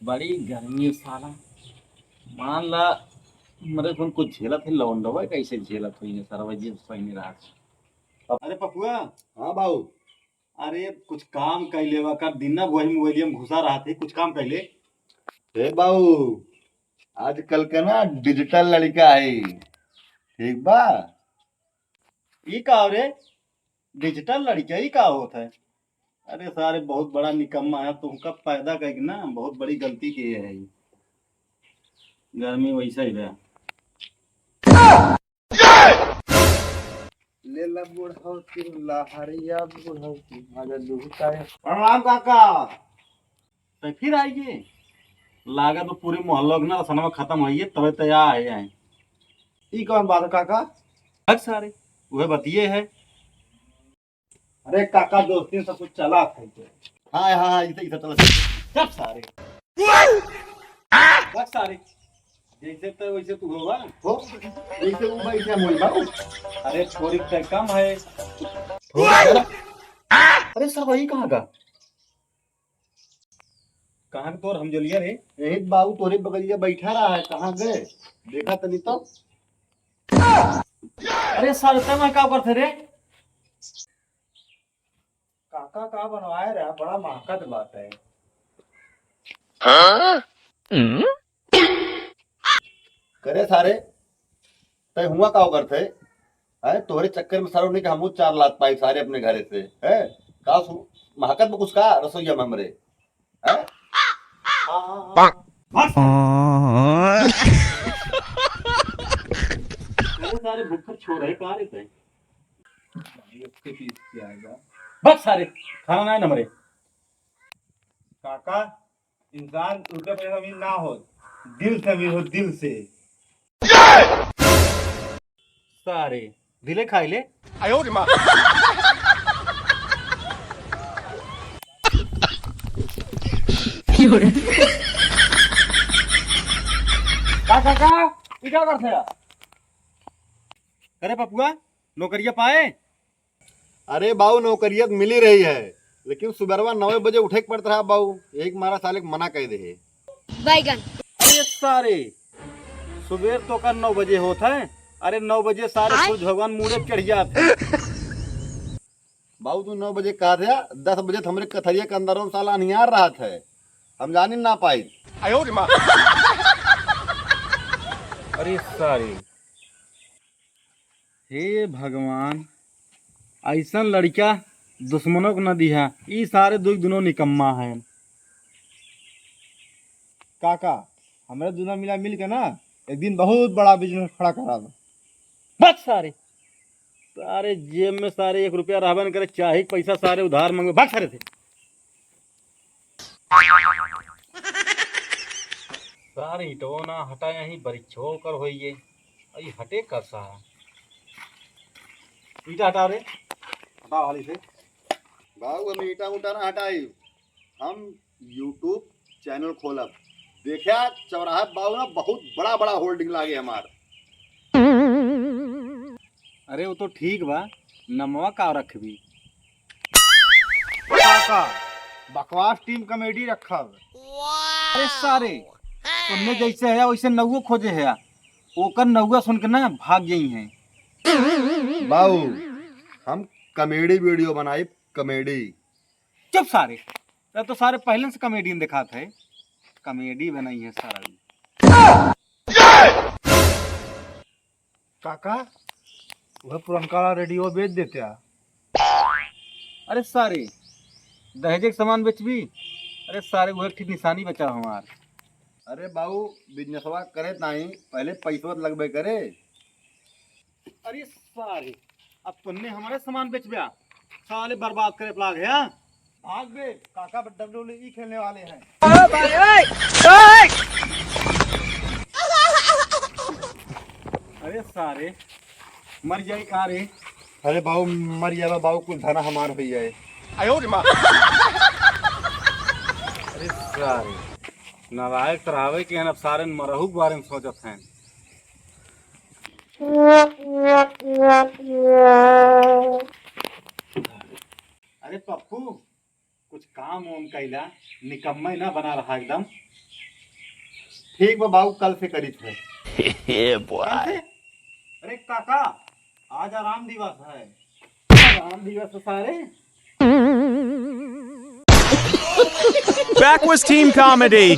बड़ी गर्मी है साला। मान ला मेरे को कुछ झेलत है लौंडवा कैसे झेलत हुई है सारा वजह सही रहा। अरे पपुआ। हाँ बाबू। अरे कुछ काम कैले वा कर दिन ना वही मोबाइल में घुसा रहा थे कुछ काम कैले। हे बाबू, आजकल का ना डिजिटल लड़का है, ठीक बा। ये का रे डिजिटल लड़का ही का होता है। अरे सारे बहुत बड़ा निकम्मा है तुमका पैदा करके ना बहुत बड़ी गलती की है ये। गर्मी वैसा ही रहा। ले ला बुढ़ौती लहरिया बुढ़ौती मगर लुहुका है। प्रणाम काका। तो फिर आइए। लागा तो पूरे मोहल्ला के ना सनमा खत्म होइए तबे तो यहाँ आए हैं। ई कौन बात है काका? हक सारे वह बतिए है। अरे काका दोस्ती सब कुछ चला था हाँ हाँ हाँ इसे इसे चलो। सब सारे सब सारे जैसे तो वैसे तू होगा। हो जैसे वो भाई क्या मोई बाबू। अरे थोड़ी तो कम है थोड़ी ज्यादा। अरे सर वही कहाँ का कहाँ का तोर हम जलिया रे। यही बाबू तोरे बगलिया बैठा रहा है, कहाँ गए देखा तनी तो। अरे सर तब मैं क्या करते रे। काका का बनवाया रहा, बड़ा महकत बात है। करे सारे तय हुआ का करते है तोरे चक्कर में सारों ने कि हम 4 लाख पाई सारे अपने घरे से है। का महकत में कुछ का रसोईया में हमरे है। हाँ हाँ हाँ अरे सारे भूखे छोड़ रहे कहाँ रहते हैं। बस सारे खाना ना है नमरे। काका, इंसान रुपये पैसा अमीर ना हो, दिल से अमीर हो, दिल से। सारे दिले खाई ले। का काका ये क्या करते हैं। अरे पपुआ नौकरिया पाए। अरे बाबू नौकरियत मिली रही है, लेकिन सुबह 9 बजे उठे के पड़ता है बाबू। एक मारा साले को मना कह दे है। बैगन। अरे सारे सुबह तो कर 9 बजे होता है। अरे 9 बजे सारे सूरज भगवान मुड़े चढ़ जाते हैं। बाबू तू 9 बजे कहा था, 10 बजे तो हमरे कथरिया के अंदर साला निहार रहा था, हम जानी ना पाई। अरे सारे हे भगवान ऐसा लड़का दुश्मनों को न दिया। ये सारे दोनों निकम्मा है। काका, हमारे दोनों मिला मिल के ना एक दिन बहुत बड़ा बिजनेस खड़ा करा दो। बस सारे सारे जेब में सारे 1 रुपया रहबा न करे चाहे पैसा सारे उधार मांगे भाग सारे थे। सारे ईटो ना हटाया ही बरिछो कर होइए। अई हटे कर सा ईटा हटा रे हटा वाली से। बाबू हम ईटा उटा ना हटाई, हम यूट्यूब चैनल खोलब। देखा चौराहा बाबू ना बहुत बड़ा बड़ा होल्डिंग लागे हमार। अरे वो तो ठीक बा नमवा का रखबी। काका, बकवास टीम कॉमेडी रखा। अरे सारे तुमने जैसे है वैसे नौवो खोजे है ओकर नौवा सुन के ना भाग गई हैं। बाबू हम कॉमेडी वीडियो बनाई, कॉमेडी। चुप सारे तब तो सारे पहले से कॉमेडियन दिखा थे। कॉमेडी बनाई है सारा भी। काका, वह पुरनका वाला रेडियो बेच देते हैं। अरे सारे दहेज के सामान बेचबी। अरे सारे वह ठीक निशानी बचा हमार। अरे बाबू बिजनेसवा करे नहीं, पहले पैसवा लगबे करे। अरे सारे अब तुमने हमारे सामान बेचबा साले बर्बाद करे प्लाग है। आज बे काका WWE खेलने वाले हैं। अरे सारे मर जाए कहाँ रे। अरे बाबू मर जाएगा बाबू, कुछ धना हमार हो जाए। अरे सारे नालायक तरावे के हैं अब सारे मरहू के बारे में सोचत हैं। अरे पप्पू कुछ काम वाम कैला निकम्मा ही ना बना रहा एकदम। ठीक बा बाबू, कल से करी थे। कल से? अरे काका, आज आराम दिवस है। आराम दिवस है सारे। Backwoods Team Comedy.